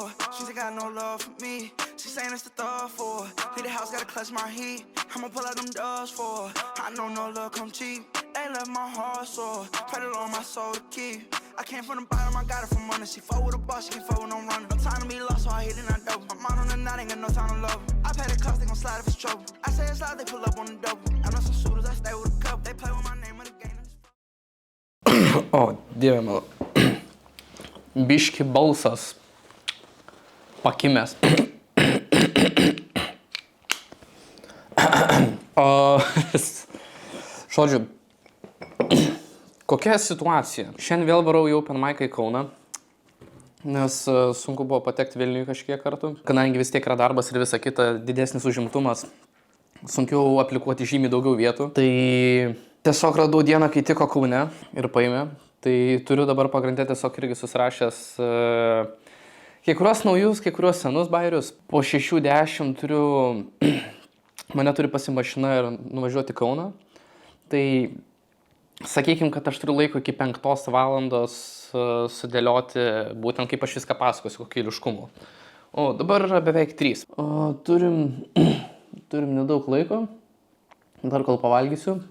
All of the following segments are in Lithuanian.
for. She ain't got no love for me. She saying it's the thug for. Need a house, gotta clutch my heat. I'ma pull out them doors for. I know no love come cheap. They left my heart sore. Pray the Lord my soul to keep. I came from the bottom, I got it from under. She fuck with a boss, she can't fuck with no runner. No time to be lost, so I hit it, not double. I'm out on the night, ain't got no time to love her. I pay the cost, they gon' slide if it's trouble. I say it's loud, they pull up on the double. I know some shooters, I stay with a couple. They play with my name of the game. O, dieve mano. Biški balsas pakimęs. Žodžiu, kokia situacija? Šiandien vėl varau į Open Mic'ą į Kauną, nes sunku buvo patekti Vilniuje kažkiek kartų. Kadangi vis tiek yra darbas ir visa kita, didesnis užimtumas, sunkiau aplikuoti žymiai daugiau vietų. Tai tiesiog radau dieną, kai tiko Kaune ir paėmė. Tai turiu dabar pagrindė tiesiog irgi susirašęs kai kurios naujus, kai kurios senus bairius. Po 6:10 mane turi pasimašina ir nuvažiuoti Kauną. Tai sakykime, kad aš turiu laiko iki 5 valandos sudėlioti būtent kaip aš viską pasakosiu, kokį eiliškumu. O dabar yra beveik 3. O turim nedaug laiko. Dar kol pavalgysiu,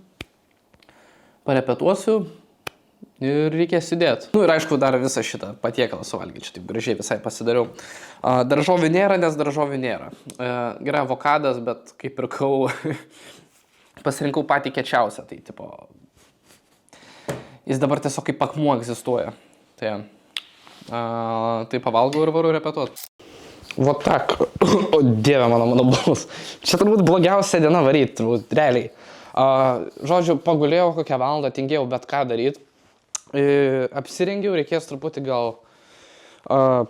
parepetuosiu. Ir reikės įdėti. Ir aišku, dar visą šitą patiekalą suvalgyti, čia taip gražiai visai pasidariau. Daržovių nėra, nes daržovių nėra. Gerai, avokadas, bet kaip pirkau, pasirinkau patį kečiausią. Tai tipo, jis dabar tiesiog kaip akmuo egzistuoja. Tai pavalgau ir varu repetuoti. Va tak. O dieve mano balsas. Čia turbūt blogiausia diena varyti, turbūt realiai. Žodžiu, pagulėjau kokią valandą, tingėjau bet ką daryti. Apsirengiau, reikės truputį gal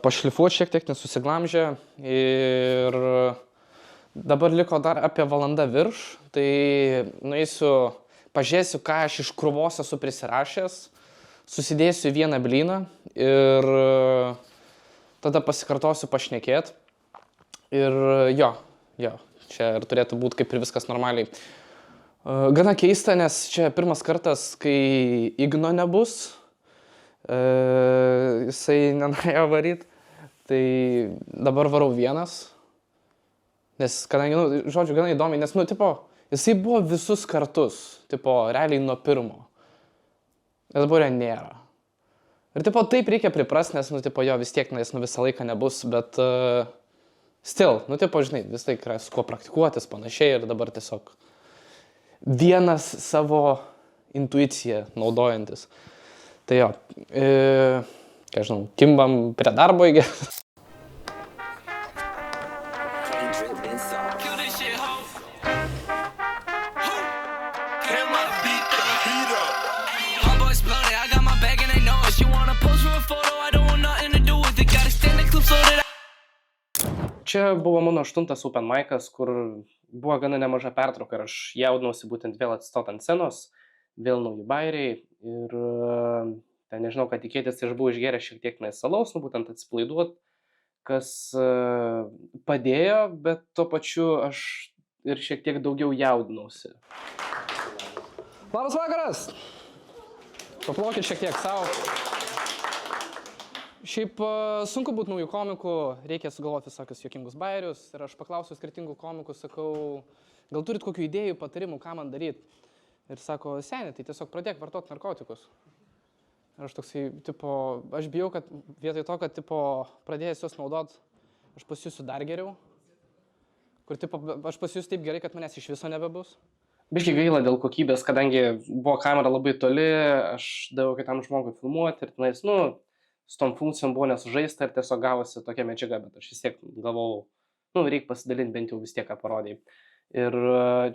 pašlifuoti šiek tiek, nesusiglamžę. Ir dabar liko dar apie valandą virš. Tai nueisiu, pažiūrėsiu, ką aš iš krūvos esu prisirašęs. Susidėsiu vieną blyną ir tada pasikartosiu pašnekėti. Ir jo, čia ir turėtų būti kaip ir viskas normaliai. Gana keista, nes čia pirmas kartas, kai Igno nebus, jisai nenorėjo varyti, tai dabar varau vienas, nes kadangi, žodžiu, gana įdomiai, nes, jisai buvo visus kartus, realiai nuo pirmo, ir dabar jo nėra. Ir, taip reikia priprast, nes, jo vis tiek, jis visą laiką nebus, bet still, žinai, vis tai yra su kuo praktikuotis, panašiai, ir dabar tiesiog vienas savo intuiciją naudojantis. Tai jo, ką žinau, kimbam prie darbo įgė. Čia buvo mano 8 Open Mic'as, kur buvo gana nemaža pertrauka ir aš jaudinausi būtent vėl atsistot ant scenos, vėl nauji bairiai ir ten nežinau, ką tikėtis, aš buvau išgėręs šiek tiek salaus, būtent atsipalaiduot, kas padėjo, bet tuo pačiu aš ir šiek tiek daugiau jaudinausi. Labas vakaras! Paplokit šiek tiek savo. Šiaip sunku būti naujų komikų, reikia sugalvoti visokius juokingus bairius ir aš paklausiu skirtingų komikų, sakau, gal turit kokių idėjų, patarimų, ką man daryti? Ir sako, seni, tai tiesiog pradėk vartoti narkotikus. Ir aš toksai, aš bijau, kad vietoj to, kad pradėjęs juos naudot, aš pasijusiu dar geriau. Kur aš pasijusiu taip gerai, kad manęs iš viso nebebus. Biškai gaila dėl kokybės, kadangi buvo kamera labai toli, aš daviau kitam žmogui filmuoti ir tenais, su tom funkcijom buvo nesužaista ir tiesiog gavosi tokia medžiaga, bet aš vis tiek galvojau, reikia pasidalinti bent jau vis tiek, ką parodėjai. Ir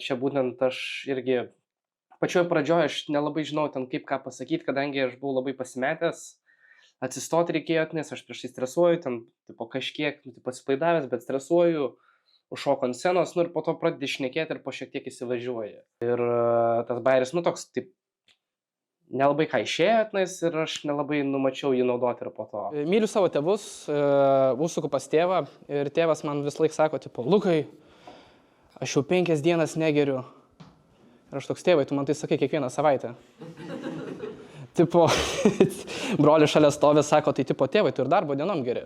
čia būtent aš irgi, pačioje pradžioje aš nelabai žinau ten kaip ką pasakyti, kadangi aš buvau labai pasimetęs, atsistoti reikėjo, nes aš prieš tai stresuoju, ten kažkiek atsipalaidavęs, bet stresuoju, užšoku ant scenos, ir po to pradedi šnekėti ir po šiek tiek įsivažiuoji. Ir tas bairis, toks, nelabai ką išėjo, ir aš nelabai numačiau jį naudoti ir po to. Myliu savo tėvus, užsuku pas tėvą ir tėvas man vis laik sako, Lukai, aš jau 5 dienas negeriu. Ir aš toks, tėvai, tu man tai sakai kiekvieną savaitę. Brolis šalia stovi, sako, tai tėvai, tu ir darbo dienom geri.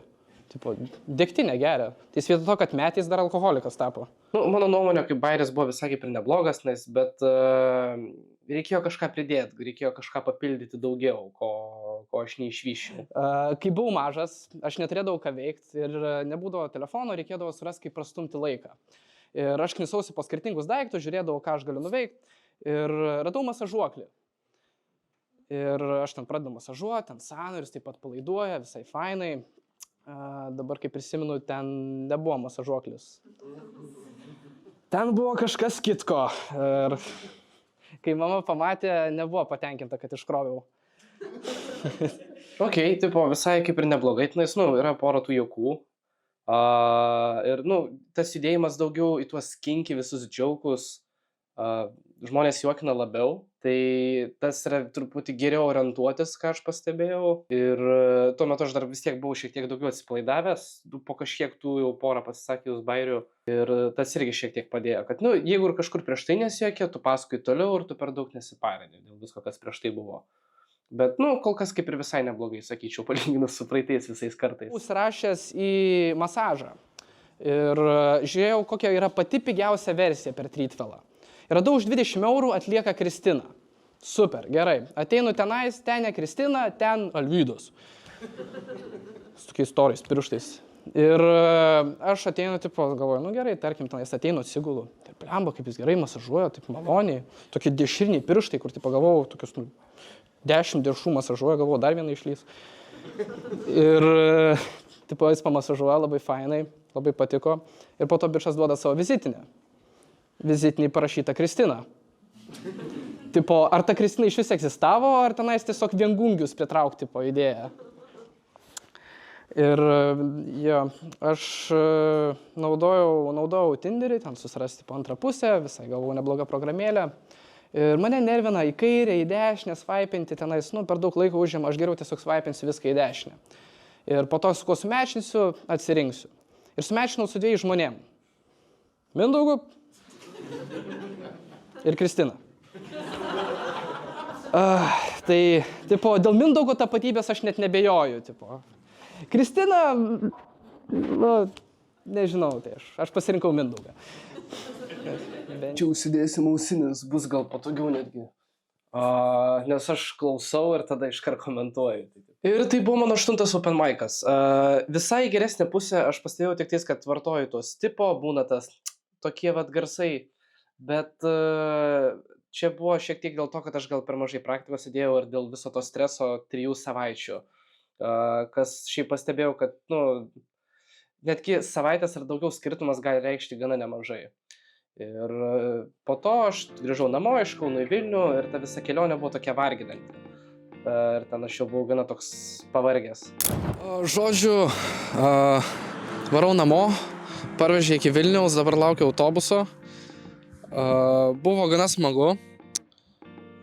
tipo, degtinę geria. Tai jis vietoj to, kad metys dar alkoholikas tapo. Nu, mano nuomonė, kaip bairis buvo visai kaip ir neblogas, bet reikėjo kažką pridėti, reikėjo kažką papildyti daugiau, ko aš neišvyščiau. Kai buvau mažas, aš neturėdavau ką veikti ir nebūdavo telefono, reikėdavo surasti, kaip prastumti laiką. Ir aš knisausi po skirtingus daiktus, žiūrėdavau, ką aš galiu nuveikti ir radau masažuoklį. Ir aš ten pradedu masažuoti, ten sąnarius taip pat palaiduoja, visai fainai. Dabar, kaip prisimenu, ten nebuvo masažuoklis. Ten buvo kažkas kitko. Ir kai mama pamatė, nebuvo patenkinta, kad iškroviau. Ok, tipo, visai kaip ir neblogai, tenais, yra pora tų juokų. Ir, tas judėjimas daugiau į tuos kinky visus džiaukus, žmonės juokina labiau, tai tas yra truputį geriau orientuotis, ką aš pastebėjau. Ir tuo metu aš dar vis tiek buvau šiek tiek daugiau atsipalaidavęs, po kažkiek tų jau porą pasisakėjus bairių. Ir tas irgi šiek tiek padėjo, kad, jeigu ir kažkur prieš tai nesijuokė, tu paskui toliau ir tu per daug nesiparini dėl visko, kas prieš tai buvo. Bet, kol kas kaip ir visai neblogai, sakyčiau, palyginus su praeitais visais kartais. Užsirašęs į masažą ir žiūrėjau, kokia yra pati pigiausia versija per Treatwellą. Radau už 20 eurų atlieka Kristina. Super, gerai. Ateinu tenais, ten ne Kristina, ten Alvydas. Su tokiais storais pirštais. Ir aš ateinu, galvoju, gerai, tarkim, tenais ateinu, atsigulu. Tai plemba, kaip jis gerai masažuoja, taip maloniai. Tokie dešriniai pirštai, kur, pagalvojau, tokius 10 dešrų masažuoja, galvoju, dar vieną išlys. Ir, jis pamasažuoja labai fainai, labai patiko. Ir po to bičas duoda savo vizitinę. Vizitinį parašyta Kristina. Ar ta Kristina iš vis egzistavo, ar tenais tiesiog viengungius pritraukti po idėją. Ir aš naudojau Tinderį, ten susirasti po antrą pusę, visai galvojau neblogą programėlę. Ir mane nervina į kairę, į dešinę, svaipinti tenais, per daug laiko užima, aš geriau tiesiog svaipinsiu viską į dešinę. Ir po to su kuo sumečinsiu, atsirinksiu. Ir sumečinau su 2 žmonėm. Mindaugu ir Kristina. Dėl Mindaugo tapatybės aš net nebejoju. Kristina, nežinau, tai aš pasirinkau Mindaugą. Čia užsidėsim ausinės, bus gal patogiau netgi. Nes aš klausau ir tada iškart komentuoju. Ir tai buvo mano 8 open mic'as. Visai geresnė pusė, aš pastebėjau tik tais, kad vartoju tos tipo, būna tas tokie garsai. Bet čia buvo šiek tiek dėl to, kad aš gal per mažai praktikos įdėjau ir dėl viso to streso 3 savaičių. Kas šiaip pastebėjau, kad netgi savaitės ar daugiau skirtumas gali reikšti gana nemažai. Ir po to aš grįžau namo iš Kauno į Vilnių ir ta visa kelionė buvo tokia varginanti. Ir ten aš jau buvau gana toks pavargęs. Žodžiu, varau namo, parvežė iki Vilniaus, dabar laukiu autobuso. Buvo gana smagu,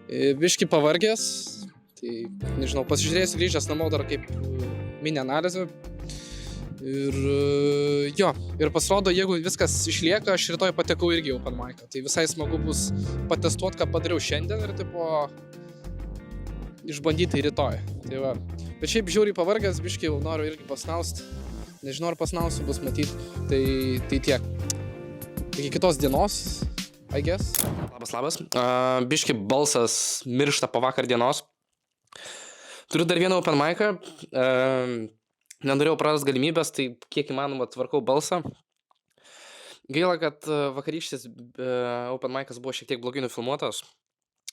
biški pavargęs, tai nežinau, pasižiūrėsiu grįžęs namo dar kaip mini analizę. Ir pasirodo, jeigu viskas išlieka, aš rytoj patekau irgi open mic'ą. Tai visai smagu bus patestuoti, ką padariau šiandien ir išbandyti rytoj. Bet šiaip žiauriai pavargęs, biški noriu irgi pasnausti. Nežinau, ar pasnausiu, bus matyti. Tai tiek. Iki kitos dienos. I guess. Labas. Biški balsas miršta po vakar dienos. Turiu dar vieną open mic'ą. Nenorėjau prarasti galimybės, tai kiek įmanoma tvarkau balsą. Gaila, kad vakarykštis open mic'as buvo šiek tiek blogai nufilmuotas.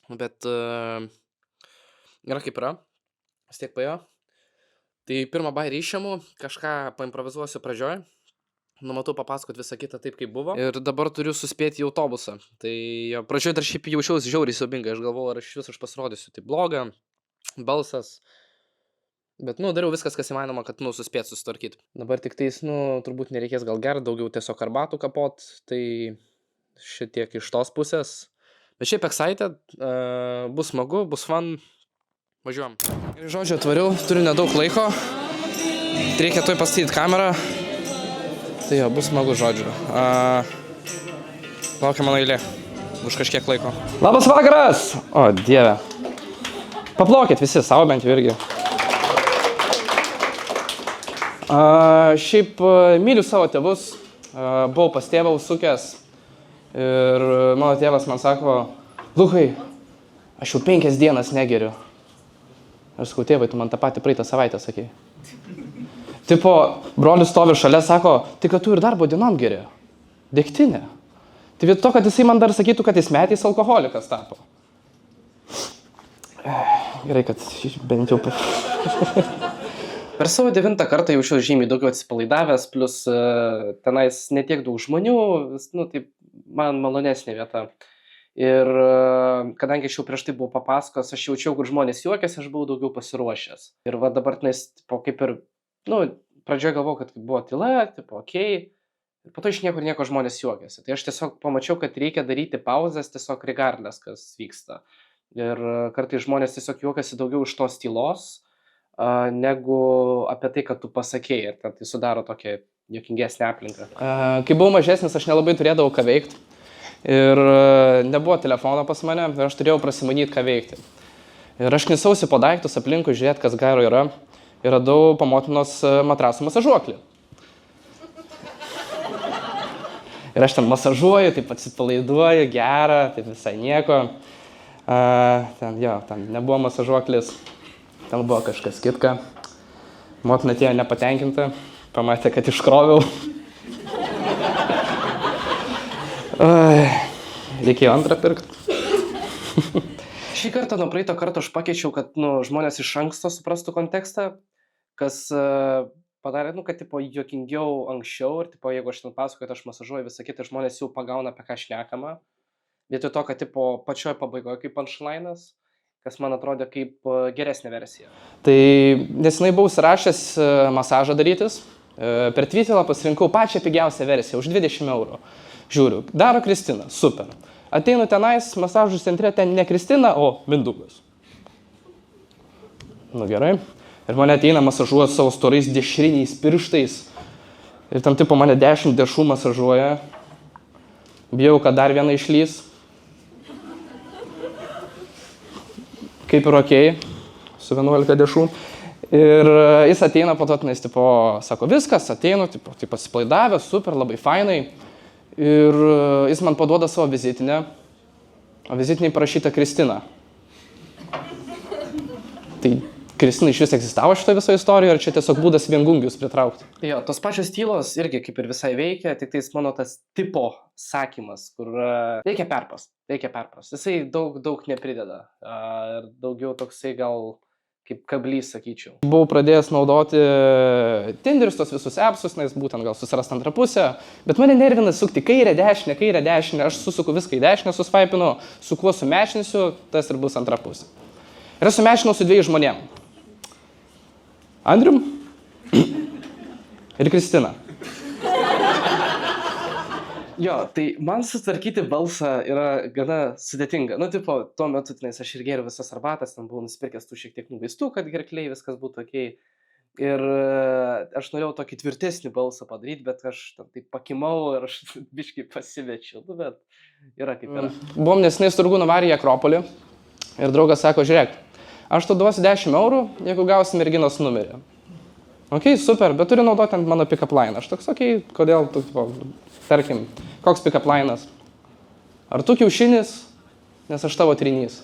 Bet yra kaip yra. Vis tiek paėjo. Tai pirmą bairį išėmu, kažką paimprovizuosiu pradžioj. Numatau papasakot visą kitą taip, kaip buvo. Ir dabar turiu suspėti į autobusą. Tai pradžioj dar šiaip jaučiausi žiauriai siaubingai. Aš galvojau, ar aš pasirodysiu. Tai bloga, balsas. Bet, dariau viskas, kas įmanoma, kad, suspėt susitvarkyti. Dabar tik tais, turbūt nereikės gal gerti, daugiau tiesiog arbatų kapot. Tai šitiek iš tos pusės. Bet šiaip excited, bus smagu, bus fun. Važiuojam. Žodžiu, atvariau, turiu nedaug laiko. Reikia tuoj pastatyti kamerą. Tai bus smagu, žodžiu. Laukia mano eilė. Už kažkiek laiko. Labas vakaras! O, dieve. Paplokit visi, savo bent jau irgi. Šiaip myliu savo tėvus, buvau pas tėvą užsukęs ir mano tėvas man sako, Lukai, aš jau 5 dienas negeriu. Aš sakau, tėvai, tu man tą patį praeitą savaitę sakei. Tipo, brolis stovi šalia, sako, tai kad tu ir darbo dienom geri. Degtinė. Tai vietoj to, kad jisai man dar sakytų, kad jis metais alkoholikas tapo. Gerai, kad bent jau... Per savo 9 kartą jaučiau žymiai daugiau atsipalaidavęs, plus tenais netiek daug žmonių, nu, tai man malonesnė vieta. Ir kadangi aš jau prieš tai buvau papasakos, aš jaučiau, kur žmonės juokiasi, aš buvau daugiau pasiruošęs. Ir va dabar tenais, tipo, kaip ir, nu, pradžioje galvojau, kad buvo tyla, tipo, okei. Ir po to iš nieko žmonės juokiasi. Tai aš tiesiog pamačiau, kad reikia daryti pauzes, tiesiog regardless, kas vyksta. Ir kartais žmonės tiesiog juokiasi daugiau iš tos tylos, negu apie tai, kad tu pasakėjai. Ir tai sudaro tokią juokingesnę aplinką. Kai buvau mažesnis, aš nelabai turėdavau ką veikti. Ir nebuvo telefono pas mane, ir aš turėjau prasimanyti, ką veikti. Ir aš knisausi po daiktus aplinkui, žiūrėti, kas gero yra. Ir radau po motinos matrasų masažuoklį. Ir aš ten masažuoju, taip atsipalaiduoju, gera, taip visai nieko. Ten nebuvo masažuoklis, ten buvo kažkas kitka. Motina atėjo nepatenkinta, pamatė, kad iškroviau. Reikėjo antrą pirkti. Šį kartą nuo praeito karto aš pakeičiau, kad žmonės iš anksto suprastų kontekstą, kas padarė, kad tipo juokingiau anksčiau ir tipo, jeigu aš ten pasakoju, kad aš masažuoju visą kitą, žmonės jau pagauna, apie ką šnekama. Vietoj to, kad tipo pačioje pabaigoje kaip punchline'as, kas man atrodė kaip geresnė versija. Tai nesenai buvau užsirašęs masažą darytis. Per Twitter'ą pasirinkau pačią pigiausią versiją už 20 €. Žiūriu, daro Kristina, super. Ateinu tenais, masažų centre, ten ne Kristina, o Mindaugas. Nu gerai. Ir mane ateina masažuoja savo storais dešriniais pirštais. Ir tam tipo mane 10 dešų masažuoja. Bijau, kad dar viena išlys. Kaip ir okei, su 11 dešų. Ir jis ateina po to, tenais, tipo, sako, viskas, ateinu, tipo, tai pasiplaidavęs, super, labai fainai. Ir jis man paduoda savo vizitinę, o vizitinėje parašyta Kristina. Tai Kristina iš vis egzistavo šitoje visoje istorijoje, ar čia tiesiog būdas viengungius pritraukti? Jo, tos pačios tylos irgi kaip ir visai veikia, tik tais mano tas tipo sakymas, kur reikia perprast. Jisai daug neprideda. Ir daugiau toksai gal kaip kablys, sakyčiau. Buvau pradėjęs naudoti Tinderis, tos visus appsus, nes būtent gal susirast antrą pusę, bet mane nervina sukti kairę, dešinę, aš susuku viską į dešinę, susvaipinu, su kuo sumešinsiu, tas ir bus antra pusė. Ir aš sumešinau su 2 žmonėm. Andrium ir Kristina. Jo, tai man sutvarkyti balsą yra gana sudėtinga. Nu, tipo, tuo metu tenais aš ir gėriau visas arbatas, ten buvau nusipirkęs tų šiek tiek nuvaistų, kad gerklėj viskas būtų okei. Ir aš norėjau tokį tvirtesnį balsą padaryti, bet aš taip pakimau ir aš biškai pasimečiau, bet yra kaip yra. Buvom nesenai su draugu nuvarę į Akropolį ir draugas sako, žiūrėk, aš tau duosiu 10 €, jeigu gausi merginos numerį. Okei, super, bet turi naudoti ant mano pick-up line. Aš toks, okei, kodėl tu, tarkim, koks pick-up line'as? Ar tu kiaušinis, nes aš tavo trinys?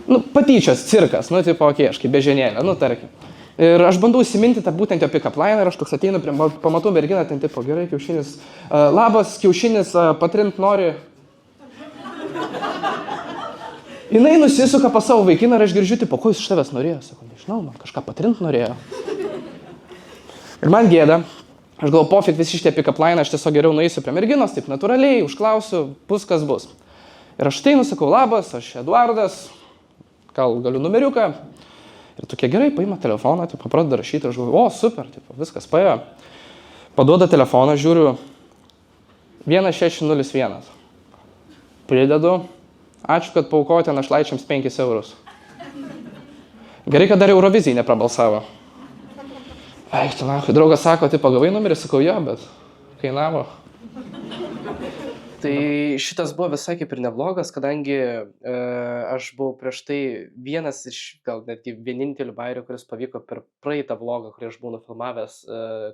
Nu, patyčios, cirkas, nu, tipo, okei, aš kaip bežionėlė, nu, tarkim. Ir aš bandau įsiminti tą būtent jo pick-up line ir aš toks ateinu, pamatau merginą, ten tipo, gerai, kiaušinis. Labas, kiaušinis, patrint nori. Jinai nusisuka pas savo vaikiną ir aš girdžiu, tipo, ko jis iš tavęs norėjo? Sakau, nežinau, man kažką patrint norėjo. Ir man gėda. Aš galvoju, pofik visi šitie pick-up line, aš tiesiog geriau nueisiu prie merginos, taip natūraliai, užklausiu, bus kas bus. Ir aš ateinu, sakau, labas, aš Eduardas, gal galiu numeriuką. Ir tokie gerai, paima telefoną, tipo, pradeda rašyti, aš galvoju, o, super, tipo, viskas paėjo. Paduoda telefoną, žiūriu, 1601. Pridedu, ačiū, kad paaukojote našlaičiams 5 €. Gerai, kad dar Eurovizijai neprabalsavo. Eik, tu, draugas sako, tai pagavai numerį, sakau, jo, bet kainavo. Tai šitas buvo visai kaip ir neblogas, kadangi aš buvau prieš tai vienas iš gal netgi vienintelių bairių, kuris pavyko per praeitą vlogą, kurį aš buvau nufilmavęs,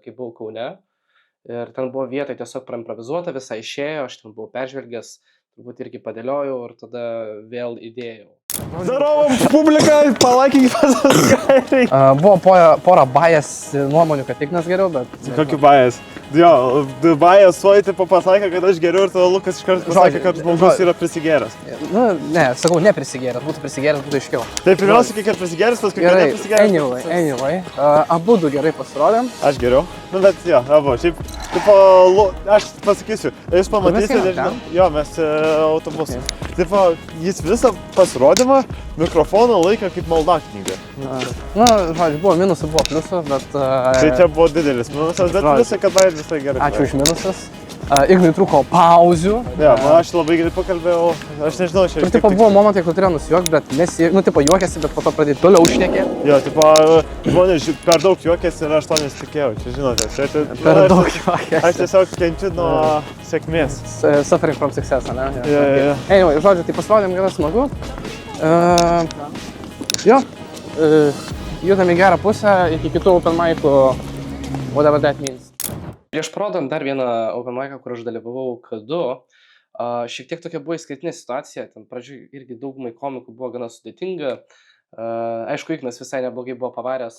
kai buvau Kaune. Ir ten buvo vietoj tiesiog praimprovizuota, visai išėjo, aš ten buvau peržvelgęs, turbūt irgi padėliojau ir tada vėl įdėjau. Darom publiką, palaikinkit paskai. Buvo pora bajas nuomonių, kad Ignas geriau, bet... Kokiu bajas? Jo, bajas suoj tipo pasakė, kad aš geriau ir tada Lukas iš karto pasakė, kad žmogus yra prisigėręs. Nu, ne, sakau, neprisigėręs, būtų aiškiau. Tai pirmiausia, kiek prisigėręs, paskui kad Gerai, neprisigėręs. anyway. Abu du gerai pasirodėm. Aš geriau. Nu, bet jo, abu. Šiaip, tipo, aš pasakysiu, jūs pamatysite, nežinau. Jo, mes autobusu. Tipo, jis visą pasirodymą mikrofoną laikė kaip maldaknygą. Na, žodžiu, buvo minusų, buvo pliusų, bet... Tai čia buvo didelis minusas, bet pliusai, kad baigė visai gerai. Ačiū už minusus. Ignui trūko pauzių. Ja, man aš labai gerai pakalbėjau, aš nežinau, čia... Ir tipo buvo momentai, kur turėjo nusijuokti, bet nu, tipo juokėsi, bet po to pradėjo toliau šnekėti. Jo, tipo, žmonės per daug juokėsi ir aš to nesitikėjau, čia žinote. Per daug juokėsi. Aš tiesiog kenčiu nuo sėkmės. Suffering from success, ne? Jo. Anyway, žodžiu, tai pasirodėm gana smagu. Judam į gerą pusę, iki kitų open mic'ų, whatever that means. Prieš parodant dar vieną open mic'ą, kur aš dalyvavau K2, šiek tiek tokia buvo išskirtinė situacija, ten pradžioj irgi daugumai komikų buvo gana sudėtinga. Aišku, Ignas visai neblogai buvo pavaręs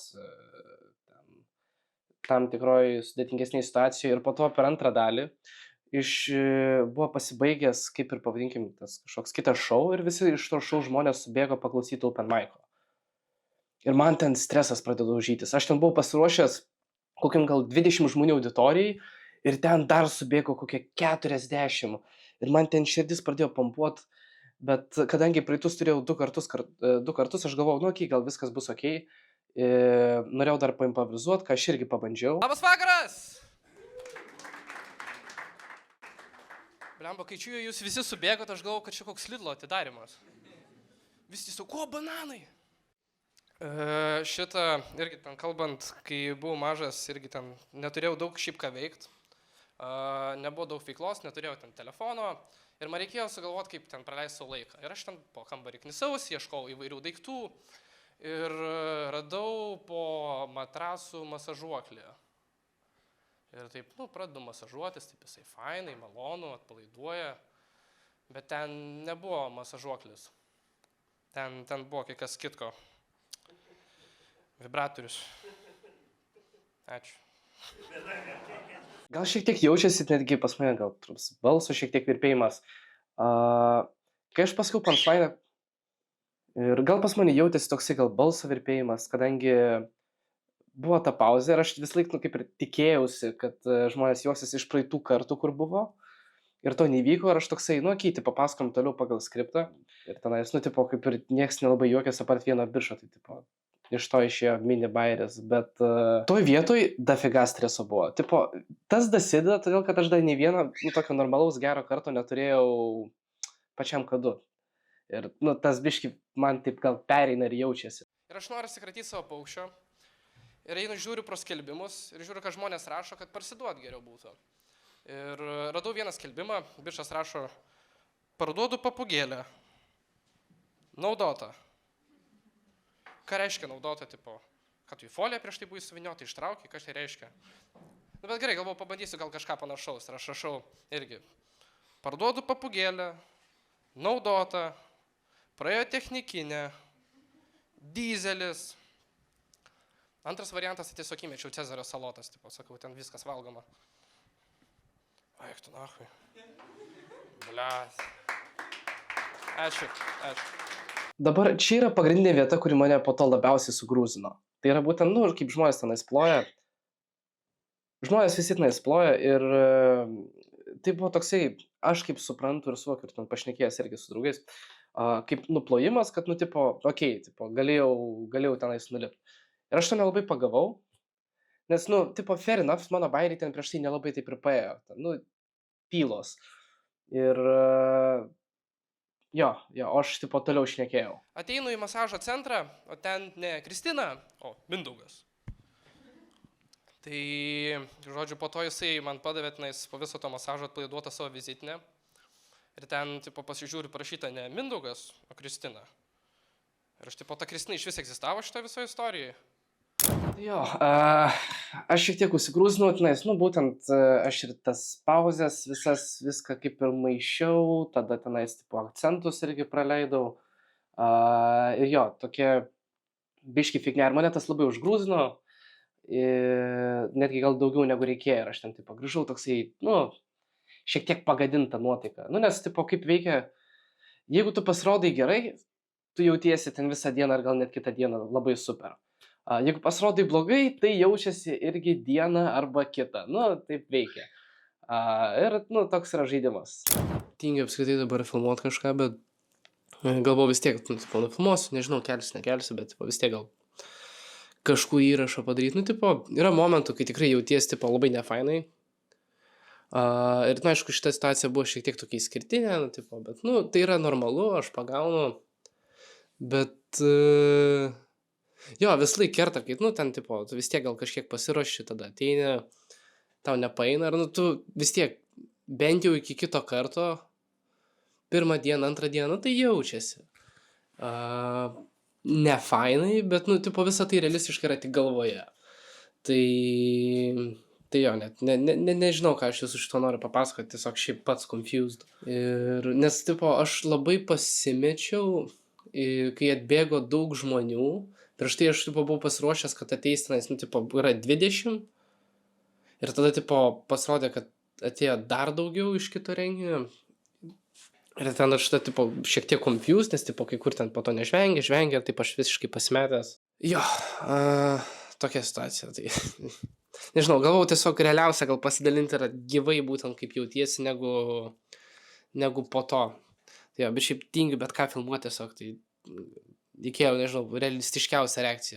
tam tikroj sudėtingesnėj situacijoje ir po to per antrą dalį buvo pasibaigęs, kaip ir pavadinkim, tas kažkoks kitas šou ir visi iš to šou žmonės subėgo paklausyti open mic'o. Ir man ten stresas pradėjo daužytis. Aš ten buvau pasiruošęs kokiam gal 20 žmonių auditorijai ir ten dar subėgo kokie 40 ir man ten širdis pradėjo pampuot, bet kadangi praeitus turėjau du kartus aš galvojau, nu okei, gal viskas bus okei, norėjau dar paimprovizuot, ką aš irgi pabandžiau. Labas vakaras! Blemba, kai čia jūs visi subėgot, aš galvojau, kad čia koks Lidlo atidarimas. Visi tiesiog, ko bananai? Šitą, irgi ten kalbant, kai buvau mažas, irgi ten neturėjau daug šiaip ką veikt, nebuvo daug veiklos, neturėjau ten telefono ir man reikėjo sugalvoti, kaip ten praleisti savo laiką. Ir aš ten po kambarį knisausi, ieškau įvairių daiktų ir radau po matrasų masažuoklį. Ir taip, pradedu masažuotis, taip jisai fainai, malonu, atpalaiduoja, bet ten nebuvo masažuoklis, ten buvo kai kas kitko. Vibratorius. Ačiū. Gal šiek tiek jaučiasi netgi pas mane, gal balso šiek tiek virpėjimas. Kai aš pasakiau punchline ir gal pas mane jautėsi toksai gal balso virpėjimas, kadangi buvo ta pauzė ir aš vis laik kaip ir tikėjausi, kad žmonės juoksis iš praeitų kartų, kur buvo. Ir to neįvyko ir aš toksai, okei, papasakom toliau pagal skriptą. Ir tenais, kaip ir nieks nelabai juokėsi apart vieno biržo, tai iš to išėjo mini bairis, bet toj vietoj dafiga streso buvo. Tas dasideda, todėl kad aš dar nei vieno tokio normalaus gero karto neturėjau pačiam K2. Ir tas biški man taip gal pereina ir jaučiasi. Ir aš noriu atsikratyti savo paukščio. Ir einu žiūriu pro skelbimus ir žiūriu, kad žmonės rašo, kad parsiduot geriau būtų. Ir radau vieną skelbimą, bičas rašo, parduodu papugėlę, naudota. Ką reiškia naudota, kad tu į foliją prieš tai buvai suviniota, ištraukai, kas tai reiškia. Bet gerai, galvoju, pabandysiu gal kažką panašaus. Ir aš rašau irgi, parduodu papugėlę, naudota, praėjo technikinė, dyzelis. Antras variantas, tai tiesiog įmečiau Cezario salotas, sakau, ten viskas valgoma. Eik tu nachui. Blias. Ačiū. Dabar čia yra pagrindinė vieta, kuri mane po to labiausiai sugrūzino. Tai yra būtent, kaip žmonės tenais ploja. Žmonės visi tenais ploja ir tai buvo toksai, aš kaip suprantu ir suvokiu, ir ten pašnekėjęs irgi su draugais, kaip nuplojimas, kad, galėjau tenais nulipti. Ir aš to nelabai pagavau, nes, fair enough, mano bairiai ten prieš tai nelabai taip ir paėjo, pylos. Ir jo, aš toliau šnekėjau. Ateinu į masažo centrą, o ten ne Kristina, o Mindaugas. Tai, žodžiu, po to jisai man padavė tenais po viso to masažo atpalaiduotą savo vizitinę. Ir ten, tipo, pasižiūriu parašyta ne Mindaugas, o Kristina. Ir aš, tipo, ta Kristina iš vis egzistavo šitoje visoje istorijoje. Jo, aš šiek tiek užsigrūzinau, tenais, nu būtent aš ir tas pauzes viską kaip ir maišiau, tada tenais tipo akcentus irgi praleidau. Ir jo, tokie biški fignia, ir mane tas labai užgrūzino, netgi gal daugiau negu reikėjo, ir aš ten tipo grįžau toksai, nu, šiek tiek pagadinta nuotaika. Nu, nes tipo kaip veikia, jeigu tu pasirodai gerai, tu jautiesi ten visą dieną ar gal net kitą dieną labai super. Jeigu pasirodai blogai, tai jaučiasi irgi dieną arba kitą. Nu, taip veikia. Ir, nu, toks yra žaidimas. Tingiu apskritai dabar filmuoti kažką, bet galvoju vis tiek, nu, tipo, nufilmuosiu, nežinau, kelsiu, nekelsiu, bet tipo, vis tiek gal kažkų įrašą padaryti. Nu, tipo, yra momentų, kai tikrai jauties, tipo, labai nefainai. Ir, nu, aišku, šita situacija buvo šiek tiek tokia išskirtinė, nu, tipo, bet, nu, tai yra normalu, aš pagaunu. Bet... Jo, vis laik kerta, kai, nu, ten, tipo, tu vis tiek gal kažkiek pasiruoši, tada ateini, tau nepaina, ir, nu, tu vis tiek, bent jau iki kito karto, pirmą dieną, antrą dieną, tai jaučiasi. Ne fainai, bet, nu, tipo, visa tai realistiškai yra tik galvoje. Tai jo, net nežinau, ką aš jūsų šito noriu papasakoti, tiesiog šiaip pats confused. Ir, nes, tipo, aš labai pasimečiau, kai atbėgo daug žmonių. Prieš tai aš, tipo, buvau pasiruošęs, kad ateis tenais, nu, tipo, yra 20. Ir tada, tipo, pasirodė, kad atėjo dar daugiau iš kito renginio. Ir ten aš, tipo, šiek tiek confused, nes, tipo, kai kur ten po to žvengia, taip aš visiškai pasimetęs. Jo, tokia situacija. Tai, nežinau, galvau tiesiog realiausia gal pasidalinti yra gyvai būtent kaip jautiesi, negu po to. Tai jo, bet šiaip tingiu bet ką filmuoti tiesiog, tai reikėjo, nežinau, realistiškiausia reakcija.